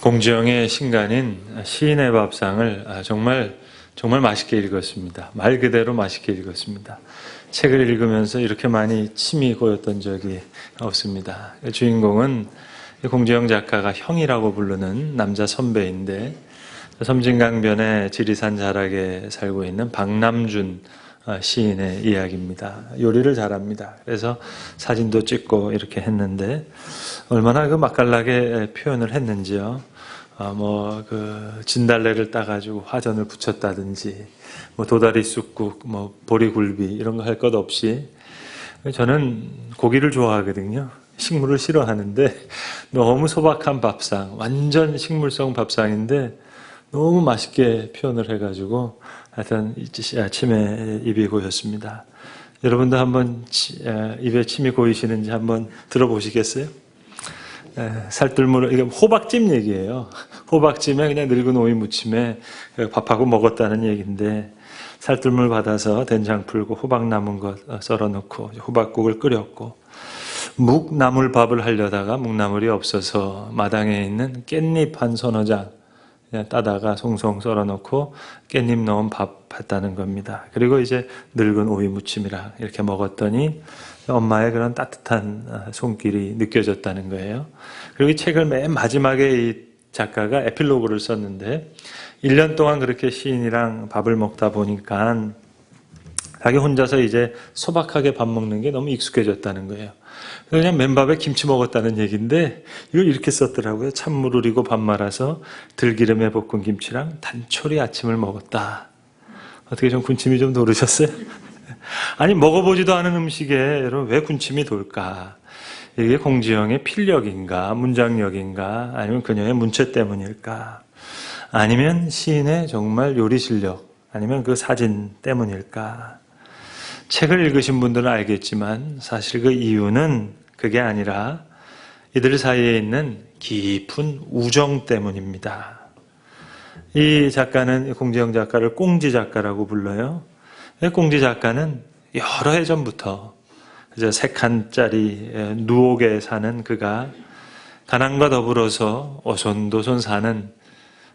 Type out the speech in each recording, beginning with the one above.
공지영의 신간인 시인의 밥상을 정말 맛있게 읽었습니다. 말 그대로 맛있게 읽었습니다. 책을 읽으면서 이렇게 많이 침이 고였던 적이 없습니다. 주인공은 공지영 작가가 형이라고 부르는 남자 선배인데, 섬진강변의 지리산 자락에 살고 있는 박남준 시인의 이야기입니다. 요리를 잘합니다. 그래서 사진도 찍고 이렇게 했는데 얼마나 그 맛깔나게 표현을 했는지요. 진달래를 따가지고 화전을 붙였다든지, 도다리 쑥국, 보리굴비 이런 거 할 것 없이, 저는 고기를 좋아하거든요. 식물을 싫어하는데 너무 소박한 밥상, 완전 식물성 밥상인데 너무 맛있게 표현을 해가지고 하여튼 침에 입이 고였습니다. 여러분도 한번 입에 침이 고이시는지 한번 들어보시겠어요? 살뜰물, 이게 호박찜 얘기예요. 호박찜에 그냥 늙은 오이 무침에 밥하고 먹었다는 얘기인데, 살뜰물 받아서 된장 풀고 호박 남은 것 썰어 넣고 호박국을 끓였고, 묵나물밥을 하려다가 묵나물이 없어서 마당에 있는 깻잎 한 서너 장 그냥 따다가 송송 썰어 놓고 깻잎 넣은 밥 했다는 겁니다. 그리고 이제 늙은 오이 무침이랑 이렇게 먹었더니 엄마의 그런 따뜻한 손길이 느껴졌다는 거예요. 그리고 이 책을 맨 마지막에 이 작가가 에필로그를 썼는데, 1년 동안 그렇게 시인이랑 밥을 먹다 보니까 자기 혼자서 이제 소박하게 밥 먹는 게 너무 익숙해졌다는 거예요. 그냥 맨밥에 김치 먹었다는 얘기인데 이걸 이렇게 썼더라고요. 찬물을 익고 밥 말아서 들기름에 볶은 김치랑 단초리 아침을 먹었다. 어떻게 좀 군침이 좀 도르셨어요? 아니, 먹어보지도 않은 음식에 여러분 왜 군침이 돌까? 이게 공지영의 필력인가, 문장력인가, 아니면 그녀의 문체 때문일까? 아니면 시인의 정말 요리 실력, 아니면 그 사진 때문일까? 책을 읽으신 분들은 알겠지만 사실 그 이유는 그게 아니라 이들 사이에 있는 깊은 우정 때문입니다. 이 작가는, 공지영 작가를 꽁지 작가라고 불러요. 꽁지 작가는 여러 해 전부터 그저 3칸짜리 누옥에 사는 그가 가난과 더불어서 오손도손 사는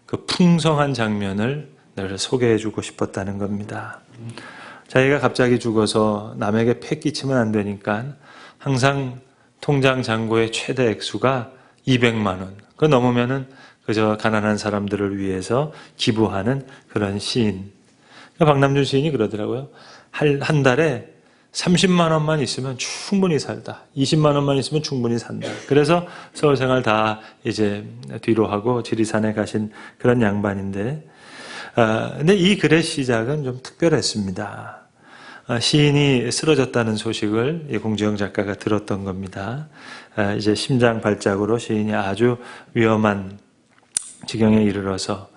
그 풍성한 장면을 늘 소개해주고 싶었다는 겁니다. 자기가 갑자기 죽어서 남에게 패 끼치면 안 되니까 항상 통장 잔고의 최대 액수가 200만 원. 그거 넘으면은 그저 가난한 사람들을 위해서 기부하는 그런 시인. 박남준 시인이 그러더라고요. 한 달에 30만 원만 있으면 충분히 살다. 20만 원만 있으면 충분히 산다. 그래서 서울 생활 다 이제 뒤로 하고 지리산에 가신 그런 양반인데, 근데 이 글의 시작은 좀 특별했습니다. 시인이 쓰러졌다는 소식을 이 공지영 작가가 들었던 겁니다. 이제 심장 발작으로 시인이 아주 위험한 지경에 이르러서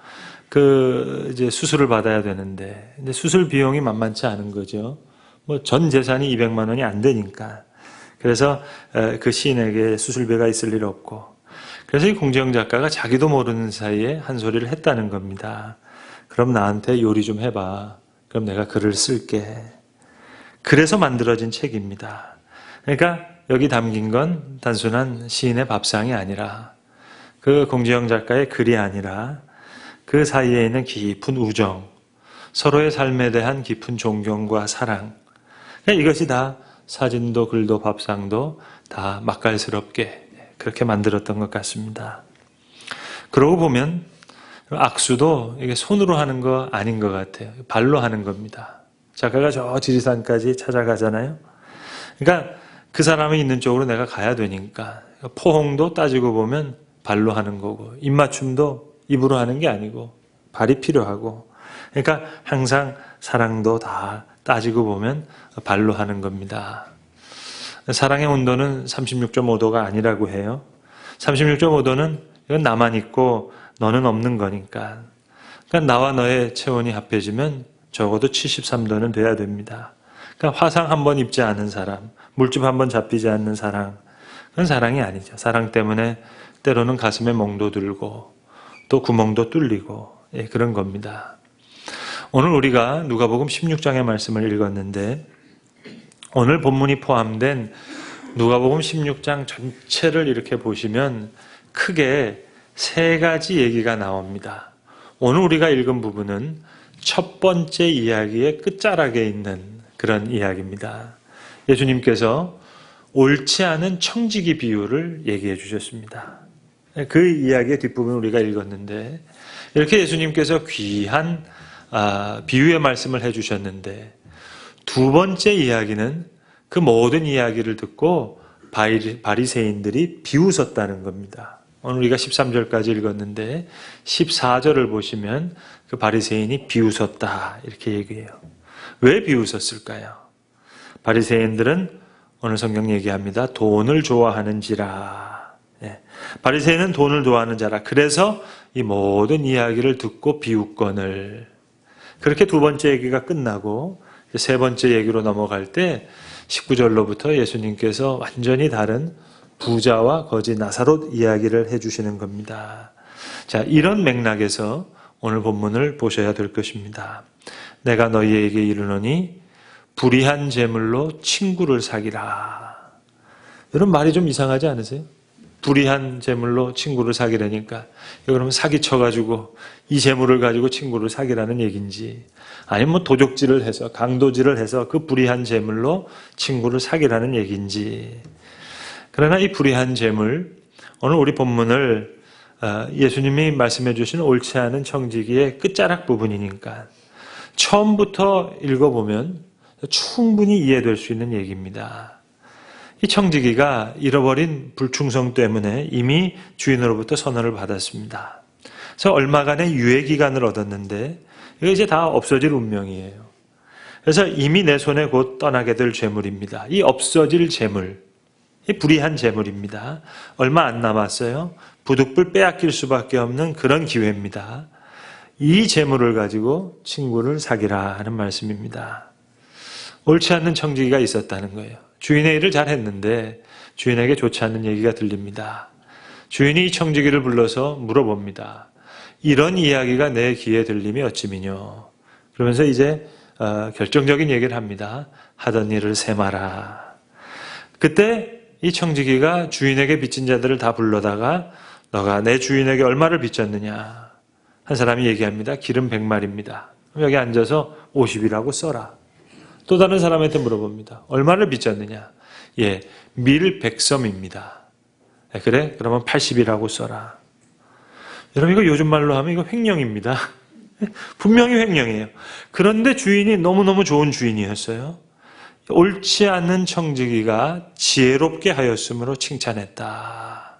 이제 수술을 받아야 되는데, 근데 수술 비용이 만만치 않은 거죠. 전 재산이 200만 원이 안 되니까. 그래서 그 시인에게 수술비가 있을 일 없고, 그래서 이 공지영 작가가 자기도 모르는 사이에 한 소리를 했다는 겁니다. 그럼 나한테 요리 좀 해봐. 그럼 내가 글을 쓸게. 그래서 만들어진 책입니다. 그러니까 여기 담긴 건 단순한 시인의 밥상이 아니라, 그 공지영 작가의 글이 아니라 그 사이에 있는 깊은 우정, 서로의 삶에 대한 깊은 존경과 사랑, 그러니까 이것이 다 사진도 글도 밥상도 다 맛깔스럽게 그렇게 만들었던 것 같습니다. 그러고 보면 악수도 이게 손으로 하는 거 아닌 것 같아요. 발로 하는 겁니다. 작가가 저 지리산까지 찾아가잖아요. 그러니까 그 사람이 있는 쪽으로 내가 가야 되니까 포옹도 따지고 보면 발로 하는 거고, 입맞춤도 입으로 하는 게 아니고 발이 필요하고, 그러니까 항상 사랑도 다 따지고 보면 발로 하는 겁니다. 사랑의 온도는 36.5도가 아니라고 해요. 36.5도는 이건 나만 있고 너는 없는 거니까. 그러니까 나와 너의 체온이 합해지면 적어도 73도는 돼야 됩니다. 그러니까 화상 한 번 입지 않은 사람, 물집 한 번 잡히지 않는 사랑, 그건 사랑이 아니죠. 사랑 때문에 때로는 가슴에 멍도 들고 또 구멍도 뚫리고, 그런 겁니다. 오늘 우리가 누가복음 16장의 말씀을 읽었는데, 오늘 본문이 포함된 누가복음 16장 전체를 이렇게 보시면 크게 세 가지 얘기가 나옵니다. 오늘 우리가 읽은 부분은 첫 번째 이야기의 끝자락에 있는 그런 이야기입니다. 예수님께서 옳지 않은 청지기 비유를 얘기해 주셨습니다. 그 이야기의 뒷부분 우리가 읽었는데 이렇게 예수님께서 귀한 비유의 말씀을 해주셨는데 두 번째 이야기는 그 모든 이야기를 듣고 바리새인들이 비웃었다는 겁니다. 오늘 우리가 13절까지 읽었는데 14절을 보시면 그 바리새인이 비웃었다 이렇게 얘기해요. 왜 비웃었을까요? 바리새인들은 오늘 성경 얘기합니다. 돈을 좋아하는지라. 바리새인은 돈을 좋아하는 자라. 그래서 이 모든 이야기를 듣고 비웃거늘. 그렇게 두 번째 얘기가 끝나고 세 번째 얘기로 넘어갈 때 19절로부터 예수님께서 완전히 다른 부자와 거지 나사롯 이야기를 해주시는 겁니다. 자, 이런 맥락에서 오늘 본문을 보셔야 될 것입니다. 내가 너희에게 이르노니 불의한 재물로 친구를 사기라. 이런 말이 좀 이상하지 않으세요? 불의한 재물로 친구를 사기라니까 그러면 사기쳐가지고 이 재물을 가지고 친구를 사기라는 얘기인지 아니면 뭐 도적질을 해서 강도질을 해서 그 불의한 재물로 친구를 사기라는 얘기인지. 그러나 이 불의한 재물, 오늘 우리 본문을 예수님이 말씀해 주신 옳지 않은 청지기의 끝자락 부분이니까 처음부터 읽어보면 충분히 이해될 수 있는 얘기입니다. 이 청지기가 잃어버린 불충성 때문에 이미 주인으로부터 선언을 받았습니다. 그래서 얼마간의 유예 기간을 얻었는데 이게 이제 다 없어질 운명이에요. 그래서 이미 내 손에 곧 떠나게 될 재물입니다. 이 없어질 재물, 이 불의한 재물입니다. 얼마 안 남았어요. 부득불 빼앗길 수밖에 없는 그런 기회입니다. 이 재물을 가지고 친구를 사기라 하는 말씀입니다. 옳지 않는 청지기가 있었다는 거예요. 주인의 일을 잘 했는데 주인에게 좋지 않은 얘기가 들립니다. 주인이 이 청지기를 불러서 물어봅니다. 이런 이야기가 내 귀에 들림이 어찌미뇨. 그러면서 이제 결정적인 얘기를 합니다. 하던 일을 세마라. 그때 이 청지기가 주인에게 빚진 자들을 다 불러다가 너가 내 주인에게 얼마를 빚졌느냐. 한 사람이 얘기합니다. 기름 100마리입니다. 여기 앉아서 50이라고 써라. 또 다른 사람한테 물어봅니다. 얼마를 빚졌느냐? 예, 밀 100섬입니다. 그래? 그러면 80이라고 써라. 여러분 이거 요즘 말로 하면 이거 횡령입니다. 분명히 횡령이에요. 그런데 주인이 너무너무 좋은 주인이었어요. 옳지 않은 청지기가 지혜롭게 하였으므로 칭찬했다.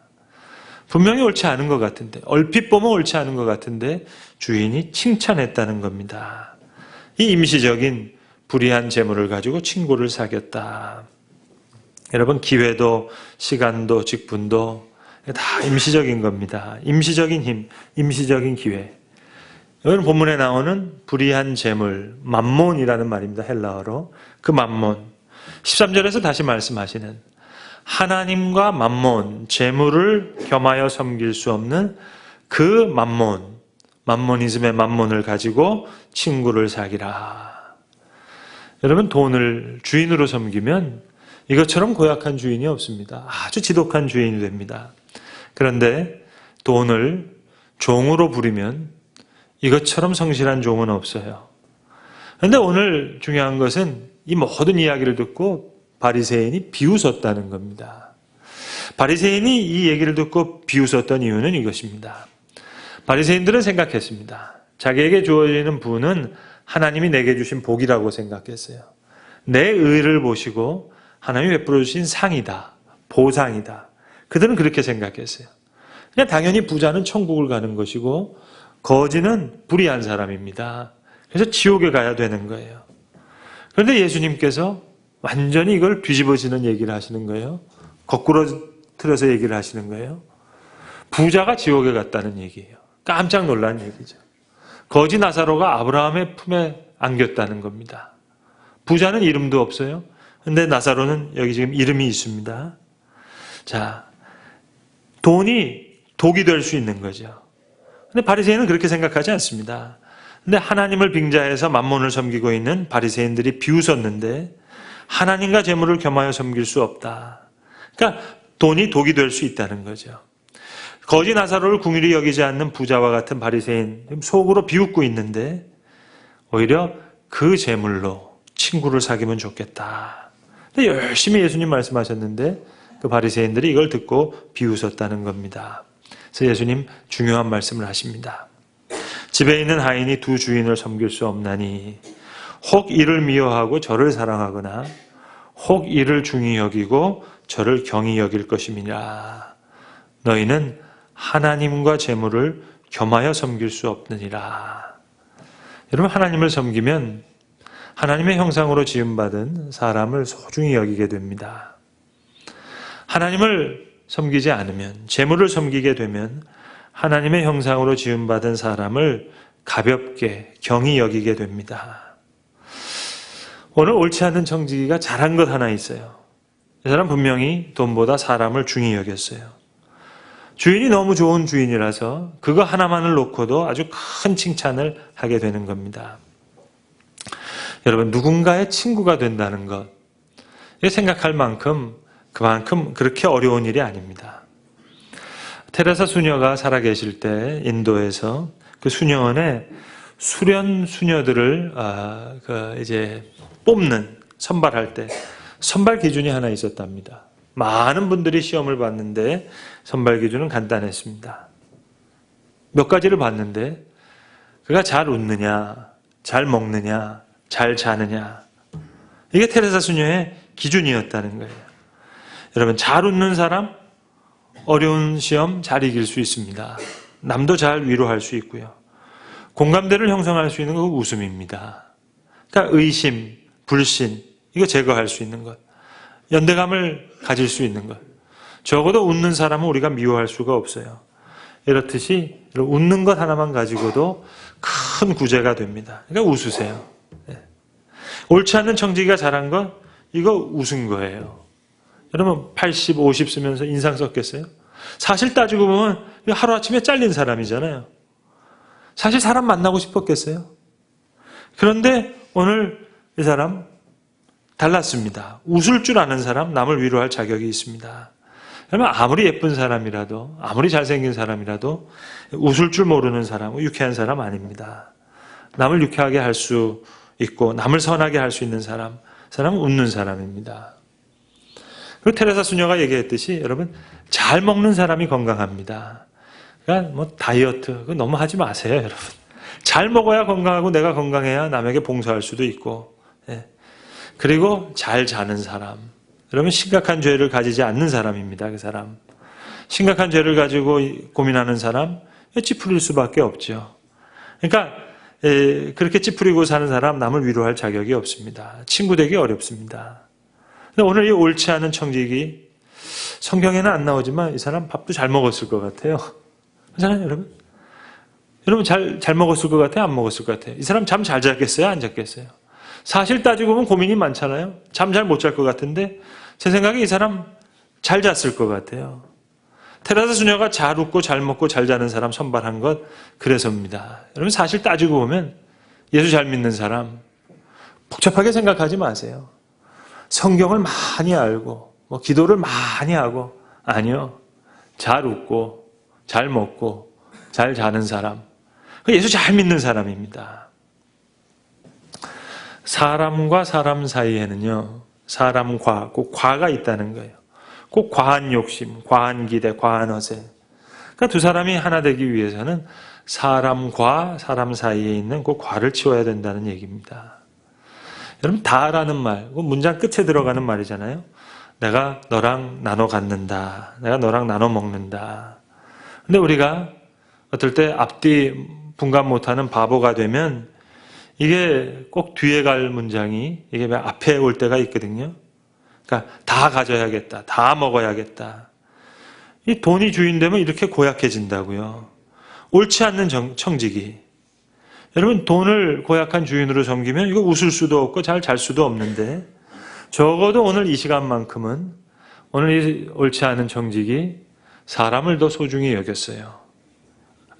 분명히 옳지 않은 것 같은데 얼핏 보면 옳지 않은 것 같은데 주인이 칭찬했다는 겁니다. 이 임시적인 불의한 재물을 가지고 친구를 사귀었다. 여러분 기회도 시간도 직분도 다 임시적인 겁니다. 임시적인 힘, 임시적인 기회. 여기는 본문에 나오는 불의한 재물, 맘몬이라는 말입니다. 헬라어로. 그 맘몬. 13절에서 다시 말씀하시는 하나님과 맘몬, 재물을 겸하여 섬길 수 없는 그 맘몬, 맘모니즘의 맘몬을 가지고 친구를 사귀라. 여러분 돈을 주인으로 섬기면 이것처럼 고약한 주인이 없습니다. 아주 지독한 주인이 됩니다. 그런데 돈을 종으로 부리면 이것처럼 성실한 종은 없어요. 그런데 오늘 중요한 것은 이 모든 이야기를 듣고 바리새인이 비웃었다는 겁니다. 바리새인이 이 얘기를 듣고 비웃었던 이유는 이것입니다. 바리새인들은 생각했습니다. 자기에게 주어지는 부는 하나님이 내게 주신 복이라고 생각했어요. 내 의를 보시고 하나님이 베풀어 주신 상이다. 보상이다. 그들은 그렇게 생각했어요. 그냥 당연히 부자는 천국을 가는 것이고 거지는 불의한 사람입니다. 그래서 지옥에 가야 되는 거예요. 그런데 예수님께서 완전히 이걸 뒤집어지는 얘기를 하시는 거예요. 거꾸로 틀어서 얘기를 하시는 거예요. 부자가 지옥에 갔다는 얘기예요. 깜짝 놀란 얘기죠. 거지 나사로가 아브라함의 품에 안겼다는 겁니다. 부자는 이름도 없어요. 근데 나사로는 여기 지금 이름이 있습니다. 자, 돈이 독이 될 수 있는 거죠. 근데 바리새인은 그렇게 생각하지 않습니다. 근데 하나님을 빙자해서 맘몬을 섬기고 있는 바리새인들이 비웃었는데 하나님과 재물을 겸하여 섬길 수 없다. 그러니까 돈이 독이 될 수 있다는 거죠. 거지 나사로를 궁휼히 여기지 않는 부자와 같은 바리새인, 속으로 비웃고 있는데 오히려 그 재물로 친구를 사귀면 좋겠다. 근데 열심히 예수님 말씀하셨는데 그 바리새인들이 이걸 듣고 비웃었다는 겁니다. 그래서 예수님 중요한 말씀을 하십니다. 집에 있는 하인이 두 주인을 섬길 수 없나니 혹 이를 미워하고 저를 사랑하거나 혹 이를 중히 여기고 저를 경히 여길 것임이라. 너희는 하나님과 재물을 겸하여 섬길 수 없느니라. 여러분, 하나님을 섬기면 하나님의 형상으로 지음받은 사람을 소중히 여기게 됩니다. 하나님을 섬기지 않으면, 재물을 섬기게 되면 하나님의 형상으로 지음받은 사람을 가볍게 경히 여기게 됩니다. 오늘 옳지 않은 청지기가 잘한 것 하나 있어요. 이 사람 분명히 돈보다 사람을 중히 여겼어요. 주인이 너무 좋은 주인이라서 그거 하나만을 놓고도 아주 큰 칭찬을 하게 되는 겁니다. 여러분, 누군가의 친구가 된다는 것, 이게 생각할 만큼 그만큼 그렇게 어려운 일이 아닙니다. 테레사 수녀가 살아계실 때 인도에서 그 수녀원에 수련 수녀들을 이제 뽑는, 선발할 때 선발 기준이 하나 있었답니다. 많은 분들이 시험을 봤는데 선발 기준은 간단했습니다. 몇 가지를 봤는데 그가 잘 웃느냐, 잘 먹느냐, 잘 자느냐, 이게 테레사 수녀의 기준이었다는 거예요. 여러분, 잘 웃는 사람 어려운 시험 잘 이길 수 있습니다. 남도 잘 위로할 수 있고요. 공감대를 형성할 수 있는 건 웃음입니다. 그러니까 의심, 불신, 이거 제거할 수 있는 것, 연대감을 가질 수 있는 것. 적어도 웃는 사람은 우리가 미워할 수가 없어요. 이렇듯이 웃는 것 하나만 가지고도 큰 구제가 됩니다. 그러니까 웃으세요. 옳지 않는 청지기가 잘한 건 이거 웃은 거예요. 여러분, 80, 50 쓰면서 인상 썼겠어요? 사실 따지고 보면 하루아침에 잘린 사람이잖아요. 사실 사람 만나고 싶었겠어요? 그런데 오늘 이 사람 달랐습니다. 웃을 줄 아는 사람, 남을 위로할 자격이 있습니다. 그러면 아무리 예쁜 사람이라도, 아무리 잘생긴 사람이라도 웃을 줄 모르는 사람, 유쾌한 사람 아닙니다. 남을 유쾌하게 할 수 있고 남을 선하게 할 수 있는 사람은 웃는 사람입니다. 그리고 테레사 수녀가 얘기했듯이 여러분, 잘 먹는 사람이 건강합니다. 그러니까 뭐 다이어트 그거 너무 하지 마세요, 여러분. 잘 먹어야 건강하고 내가 건강해야 남에게 봉사할 수도 있고. 그리고 잘 자는 사람. 여러분, 심각한 죄를 가지지 않는 사람입니다. 그 사람. 심각한 죄를 가지고 고민하는 사람, 찌푸릴 수밖에 없죠. 그러니까 그렇게 찌푸리고 사는 사람, 남을 위로할 자격이 없습니다. 친구 되기 어렵습니다. 근데 오늘 이 옳지 않은 청지기, 성경에는 안 나오지만 이 사람 밥도 잘 먹었을 것 같아요. 그렇잖아요, 여러분? 여러분, 잘 먹었을 것 같아요? 안 먹었을 것 같아요? 이 사람 잠 잘 잤겠어요? 안 잤겠어요? 사실 따지고 보면 고민이 많잖아요. 잠 잘 못 잘 것 같은데 제 생각에 이 사람 잘 잤을 것 같아요. 테레사 수녀가 잘 웃고 잘 먹고 잘 자는 사람 선발한 것 그래서입니다. 여러분, 사실 따지고 보면 예수 잘 믿는 사람 복잡하게 생각하지 마세요. 성경을 많이 알고 뭐 기도를 많이 하고, 아니요. 잘 웃고 잘 먹고 잘 자는 사람, 예수 잘 믿는 사람입니다. 사람과 사람 사이에는요, 사람과 꼭 과가 있다는 거예요. 꼭 과한 욕심, 과한 기대, 과한 허세. 그러니까 두 사람이 하나 되기 위해서는 사람과 사람 사이에 있는 그 과를 치워야 된다는 얘기입니다. 여러분, 다라는 말, 문장 끝에 들어가는 말이잖아요. 내가 너랑 나눠 갖는다. 내가 너랑 나눠 먹는다. 근데 우리가 어떨 때 앞뒤 분간 못하는 바보가 되면 이게 꼭 뒤에 갈 문장이 이게 앞에 올 때가 있거든요. 그러니까 다 가져야겠다. 다 먹어야겠다. 이 돈이 주인 되면 이렇게 고약해진다고요. 옳지 않는 청지기. 여러분, 돈을 고약한 주인으로 섬기면 이거 웃을 수도 없고 잘 잘 수도 없는데, 적어도 오늘 이 시간만큼은 오늘 이 옳지 않은 청지기 사람을 더 소중히 여겼어요.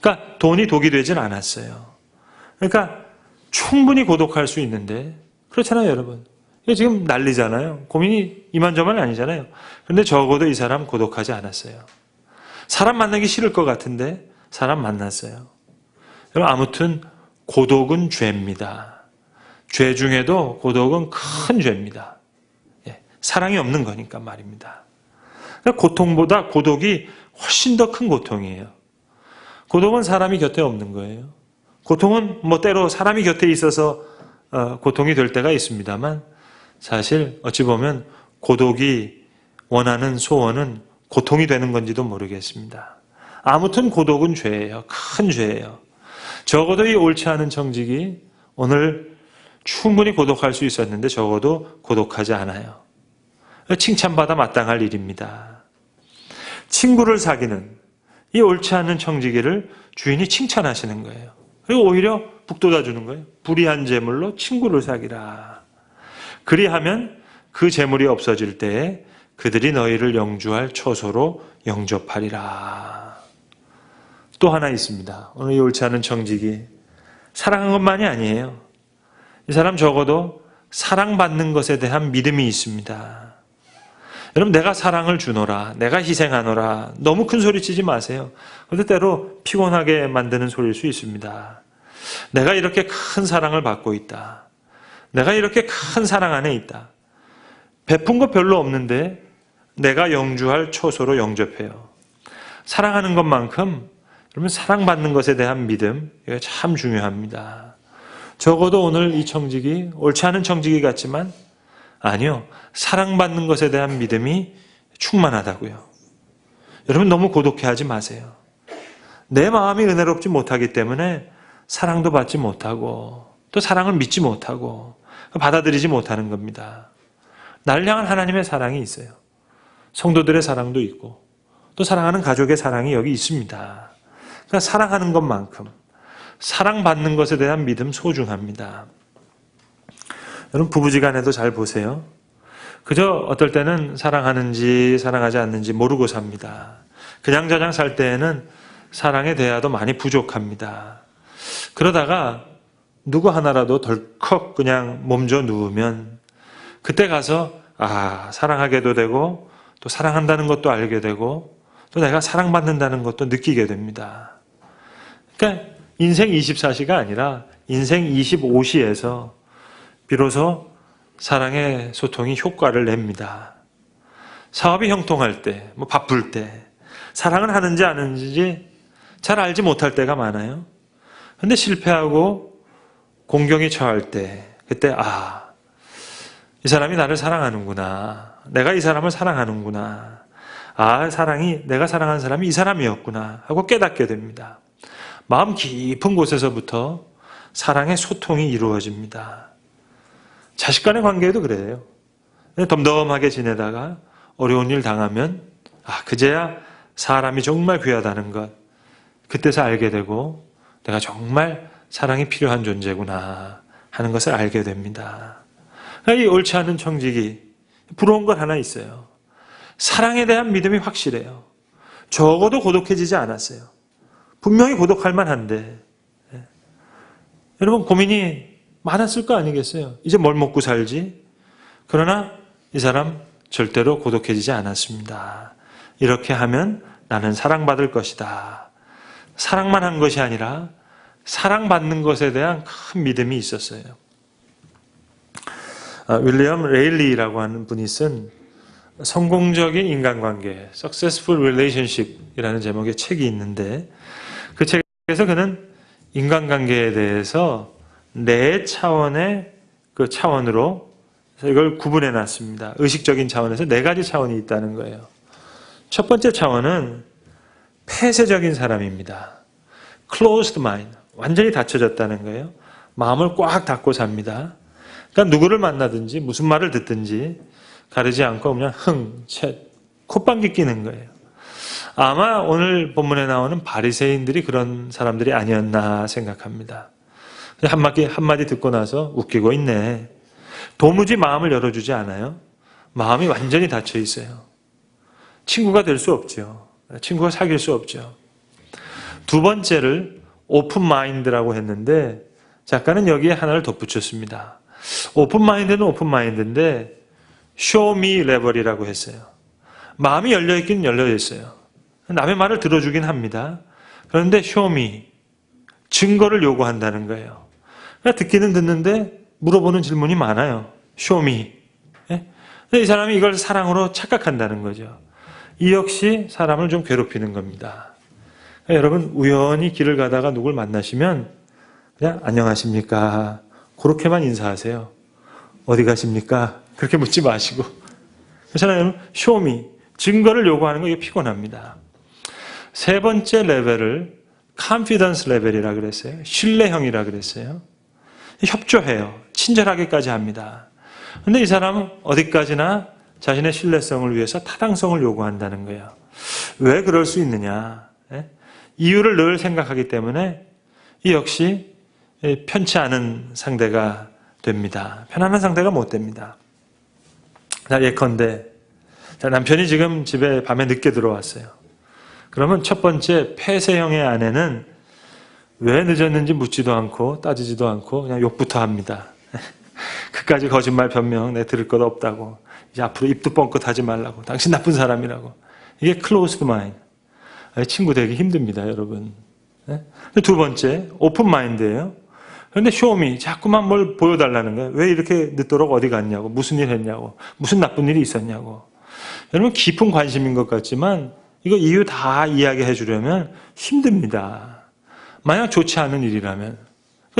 그러니까 돈이 독이 되진 않았어요. 그러니까 충분히 고독할 수 있는데, 그렇잖아요, 여러분. 이게 지금 난리잖아요. 고민이 이만저만 아니잖아요. 그런데 적어도 이 사람 고독하지 않았어요. 사람 만나기 싫을 것 같은데 사람 만났어요. 여러분, 아무튼 고독은 죄입니다. 죄 중에도 고독은 큰 죄입니다. 사랑이 없는 거니까 말입니다. 그러니까 고통보다 고독이 훨씬 더 큰 고통이에요. 고독은 사람이 곁에 없는 거예요. 고통은 뭐 때로 사람이 곁에 있어서 고통이 될 때가 있습니다만, 사실 어찌 보면 고독이 원하는 소원은 고통이 되는 건지도 모르겠습니다. 아무튼 고독은 죄예요. 큰 죄예요. 적어도 이 옳지 않은 정직이 오늘 충분히 고독할 수 있었는데 적어도 고독하지 않아요. 칭찬받아 마땅할 일입니다. 친구를 사귀는 이 옳지 않은 청지기를 주인이 칭찬하시는 거예요. 그리고 오히려 북돋아 주는 거예요. 불의한 재물로 친구를 사귀라. 그리하면 그 재물이 없어질 때에 그들이 너희를 영주할 처소로 영접하리라. 또 하나 있습니다. 오늘 이 옳지 않은 청지기, 사랑한 것만이 아니에요. 이 사람 적어도 사랑받는 것에 대한 믿음이 있습니다. 여러분, 내가 사랑을 주노라, 내가 희생하노라, 너무 큰 소리 치지 마세요. 그런데 때로 피곤하게 만드는 소리일 수 있습니다. 내가 이렇게 큰 사랑을 받고 있다. 내가 이렇게 큰 사랑 안에 있다. 베푼 거 별로 없는데 내가 영주할 처소로 영접해요. 사랑하는 것만큼 여러분, 사랑받는 것에 대한 믿음, 이게 참 중요합니다. 적어도 오늘 이 청지기, 옳지 않은 청지기 같지만 아니요, 사랑받는 것에 대한 믿음이 충만하다고요. 여러분, 너무 고독해하지 마세요. 내 마음이 은혜롭지 못하기 때문에 사랑도 받지 못하고 또 사랑을 믿지 못하고 받아들이지 못하는 겁니다. 나를 향한 하나님의 사랑이 있어요. 성도들의 사랑도 있고 또 사랑하는 가족의 사랑이 여기 있습니다. 그러니까 사랑하는 것만큼 사랑받는 것에 대한 믿음 소중합니다. 여러분, 부부지간에도 잘 보세요. 그저 어떨 때는 사랑하는지 사랑하지 않는지 모르고 삽니다. 그냥저냥 살 때에는 사랑의 대화도 많이 부족합니다. 그러다가 누구 하나라도 덜컥 그냥 몸져 누우면 그때 가서 사랑하게도 되고 또 사랑한다는 것도 알게 되고 또 내가 사랑받는다는 것도 느끼게 됩니다. 그러니까 인생 24시가 아니라 인생 25시에서 비로소 사랑의 소통이 효과를 냅니다. 사업이 형통할 때, 바쁠 때, 사랑을 하는지 안 하는지 잘 알지 못할 때가 많아요. 그런데 실패하고 공경이 처할 때, 그때 이 사람이 나를 사랑하는구나. 내가 이 사람을 사랑하는구나. 사랑이, 내가 사랑하는 사람이 이 사람이었구나 하고 깨닫게 됩니다. 마음 깊은 곳에서부터 사랑의 소통이 이루어집니다. 자식 간의 관계에도 그래요. 덤덤하게 지내다가 어려운 일 당하면 그제야 사람이 정말 귀하다는 것, 그때서 알게 되고 내가 정말 사랑이 필요한 존재구나 하는 것을 알게 됩니다. 이 옳지 않은 청지기, 부러운 것 하나 있어요. 사랑에 대한 믿음이 확실해요. 적어도 고독해지지 않았어요. 분명히 고독할 만한데 여러분, 고민이 많았을 거 아니겠어요? 이제 뭘 먹고 살지? 그러나 이 사람 절대로 고독해지지 않았습니다. 이렇게 하면 나는 사랑받을 것이다. 사랑만 한 것이 아니라 사랑받는 것에 대한 큰 믿음이 있었어요. 윌리엄 레일리라고 하는 분이 쓴 성공적인 인간관계, Successful Relationship이라는 제목의 책이 있는데 그 책에서 그는 인간관계에 대해서 네 차원의 그 차원으로 이걸 구분해 놨습니다. 의식적인 차원에서 네 가지 차원이 있다는 거예요. 첫 번째 차원은 폐쇄적인 사람입니다. Closed mind, 완전히 닫혀졌다는 거예요. 마음을 꽉 닫고 삽니다. 그러니까 누구를 만나든지 무슨 말을 듣든지 가리지 않고 그냥 콧방귀 끼는 거예요. 아마 오늘 본문에 나오는 바리새인들이 그런 사람들이 아니었나 생각합니다. 한마디 듣고 나서 웃기고 있네. 도무지 마음을 열어주지 않아요. 마음이 완전히 닫혀 있어요. 친구가 될 수 없죠. 친구가 사귈 수 없죠. 두 번째를 오픈 마인드라고 했는데 작가는 여기에 하나를 덧붙였습니다. 오픈 마인드는 오픈 마인드인데 show me level이라고 했어요. 마음이 열려있긴 열려있어요. 남의 말을 들어주긴 합니다. 그런데 show me, 증거를 요구한다는 거예요. 그러니까 듣기는 듣는데 물어보는 질문이 많아요. show me. 이 사람이 이걸 사랑으로 착각한다는 거죠. 이 역시 사람을 좀 괴롭히는 겁니다. 그러니까 여러분 우연히 길을 가다가 누굴 만나시면 그냥 안녕하십니까 그렇게만 인사하세요. 어디 가십니까? 그렇게 묻지 마시고. 그렇잖아요. show me, 증거를 요구하는 거 이게 피곤합니다. 세 번째 레벨을 confidence 레벨이라 그랬어요. 신뢰형이라 그랬어요. 협조해요. 친절하게까지 합니다. 그런데 이 사람은 어디까지나 자신의 신뢰성을 위해서 타당성을 요구한다는 거예요. 왜 그럴 수 있느냐? 이유를 늘 생각하기 때문에 이 역시 편치 않은 상대가 됩니다. 편안한 상대가 못 됩니다. 자, 예컨대 남편이 지금 집에 밤에 늦게 들어왔어요. 그러면 첫 번째 폐쇄형의 아내는 왜 늦었는지 묻지도 않고 따지지도 않고 그냥 욕부터 합니다. 그까지 거짓말 변명 내 들을 것 없다고. 이제 앞으로 입도 뻥끗하지 말라고. 당신 나쁜 사람이라고. 이게 closed mind. 친구 되기 힘듭니다, 여러분. 두 번째 오픈 마인드예요. 그런데 show me, 자꾸만 뭘 보여달라는 거예요. 왜 이렇게 늦도록 어디 갔냐고, 무슨 일 했냐고, 무슨 나쁜 일이 있었냐고. 여러분 깊은 관심인 것 같지만 이거 이유 다 이야기해 주려면 힘듭니다. 만약 좋지 않은 일이라면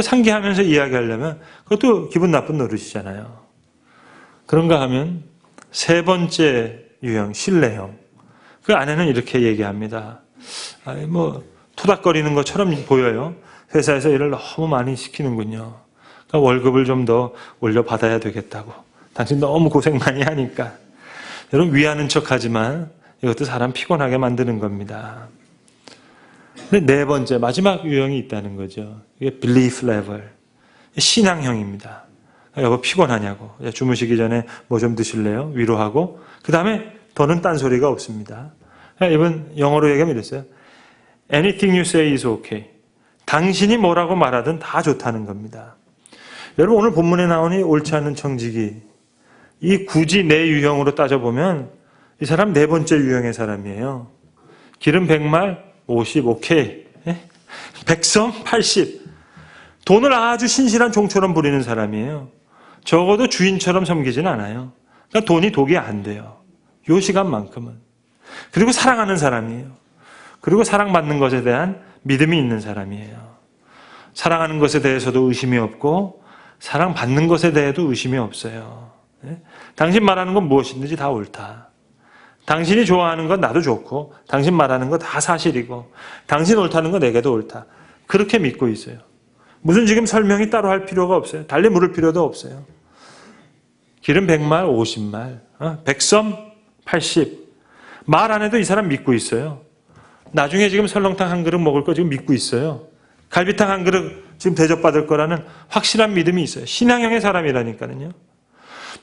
상기하면서 이야기하려면 그것도 기분 나쁜 노릇이잖아요. 그런가 하면 세 번째 유형, 신뢰형. 그 아내는 이렇게 얘기합니다. 토닥거리는 것처럼 보여요. 회사에서 일을 너무 많이 시키는군요. 그러니까 월급을 좀 더 올려받아야 되겠다고. 당신 너무 고생 많이 하니까. 여러분 위하는 척하지만 이것도 사람 피곤하게 만드는 겁니다. 근데 네 번째 마지막 유형이 있다는 거죠. 이게 belief level, 신앙형입니다. 여보 피곤하냐고, 주무시기 전에 뭐 좀 드실래요? 위로하고 그 다음에 더는 딴소리가 없습니다. 이번 영어로 얘기하면 이랬어요. Anything you say is okay. 당신이 뭐라고 말하든 다 좋다는 겁니다. 여러분 오늘 본문에 나오는 옳지 않은 청지기, 이 굳이 내 유형으로 따져보면 이 사람 네 번째 유형의 사람이에요. 기름 100말 50 오케이. 백성 80. 돈을 아주 신실한 종처럼 부리는 사람이에요. 적어도 주인처럼 섬기진 않아요. 그러니까 돈이 독이 안 돼요. 요 시간만큼은. 그리고 사랑하는 사람이에요. 그리고 사랑받는 것에 대한 믿음이 있는 사람이에요. 사랑하는 것에 대해서도 의심이 없고 사랑받는 것에 대해도 의심이 없어요. 당신 말하는 건 무엇이든지 다 옳다. 당신이 좋아하는 건 나도 좋고 당신 말하는 거 다 사실이고 당신 옳다는 거 내게도 옳다. 그렇게 믿고 있어요. 무슨 지금 설명이 따로 할 필요가 없어요. 달리 물을 필요도 없어요. 기름 100말 50말 백섬 80. 말 안 해도 이 사람 믿고 있어요. 나중에 지금 설렁탕 한 그릇 먹을 거 지금 믿고 있어요. 갈비탕 한 그릇 지금 대접받을 거라는 확실한 믿음이 있어요. 신앙형의 사람이라니까요.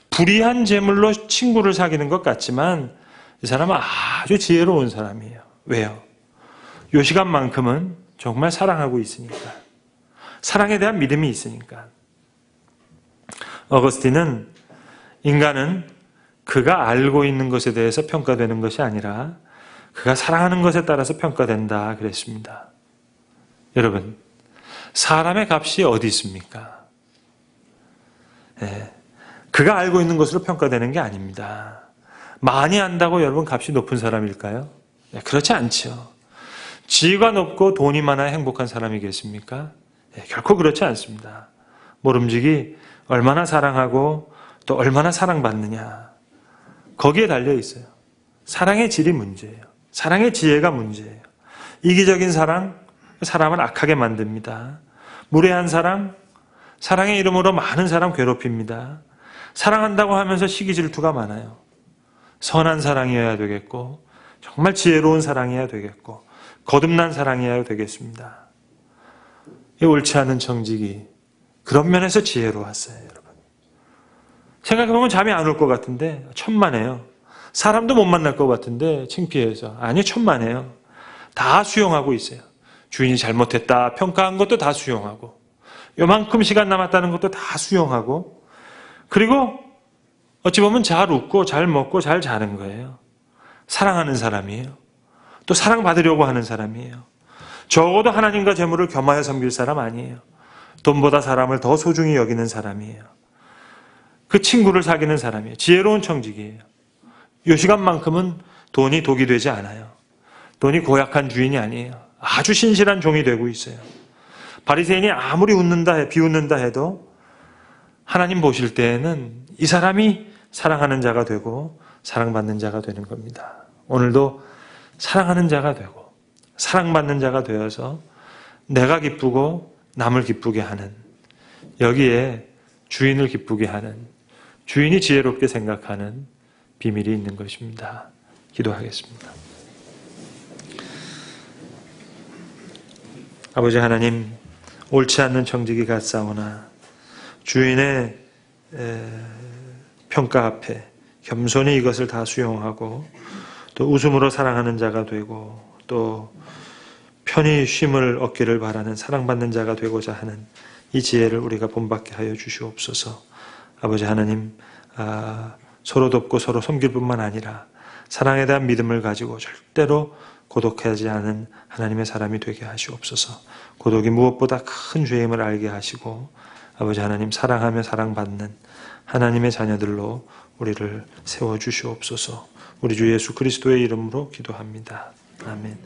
불의한 재물로 친구를 사귀는 것 같지만 이 사람은 아주 지혜로운 사람이에요. 왜요? 요 시간만큼은 정말 사랑하고 있으니까. 사랑에 대한 믿음이 있으니까. 어거스틴은 인간은 그가 알고 있는 것에 대해서 평가되는 것이 아니라 그가 사랑하는 것에 따라서 평가된다 그랬습니다. 여러분, 사람의 값이 어디 있습니까? 그가 알고 있는 것으로 평가되는 게 아닙니다. 많이 안다고 여러분 값이 높은 사람일까요? 그렇지 않죠. 지위가 높고 돈이 많아야 행복한 사람이겠습니까? 결코 그렇지 않습니다. 모름지기 얼마나 사랑하고 또 얼마나 사랑받느냐 거기에 달려 있어요. 사랑의 질이 문제예요. 사랑의 지혜가 문제예요. 이기적인 사랑, 사람을 악하게 만듭니다. 무례한 사랑, 사랑의 이름으로 많은 사람 괴롭힙니다. 사랑한다고 하면서 시기 질투가 많아요. 선한 사랑이어야 되겠고 정말 지혜로운 사랑이어야 되겠고 거듭난 사랑이어야 되겠습니다. 이 옳지 않은 정직이 그런 면에서 지혜로웠어요. 여러분. 생각해보면 잠이 안 올 것 같은데 천만에요. 사람도 못 만날 것 같은데 창피해서 아니 천만에요. 다 수용하고 있어요. 주인이 잘못했다 평가한 것도 다 수용하고 요만큼 시간 남았다는 것도 다 수용하고 그리고 어찌 보면 잘 웃고 잘 먹고 잘 자는 거예요. 사랑하는 사람이에요. 또 사랑받으려고 하는 사람이에요. 적어도 하나님과 재물을 겸하여 섬길 사람 아니에요. 돈보다 사람을 더 소중히 여기는 사람이에요. 그 친구를 사귀는 사람이에요. 지혜로운 청직이에요. 이 시간만큼은 돈이 독이 되지 않아요. 돈이 고약한 주인이 아니에요. 아주 신실한 종이 되고 있어요. 바리새인이 아무리 비웃는다 해도 하나님 보실 때에는 이 사람이 사랑하는 자가 되고 사랑받는 자가 되는 겁니다. 오늘도 사랑하는 자가 되고 사랑받는 자가 되어서 내가 기쁘고 남을 기쁘게 하는, 여기에 주인을 기쁘게 하는, 주인이 지혜롭게 생각하는 비밀이 있는 것입니다. 기도하겠습니다. 아버지 하나님, 옳지 않는 청직이 같사오나 주인의 평가 앞에 겸손히 이것을 다 수용하고 또 웃음으로 사랑하는 자가 되고 또 편히 쉼을 얻기를 바라는 사랑받는 자가 되고자 하는 이 지혜를 우리가 본받게 하여 주시옵소서. 아버지 하나님, 서로 돕고 서로 섬길 뿐만 아니라 사랑에 대한 믿음을 가지고 절대로 고독하지 않은 하나님의 사람이 되게 하시옵소서. 고독이 무엇보다 큰 죄임을 알게 하시고 아버지 하나님, 사랑하며 사랑받는 하나님의 자녀들로 우리를 세워주시옵소서. 우리 주 예수 그리스도의 이름으로 기도합니다. 아멘.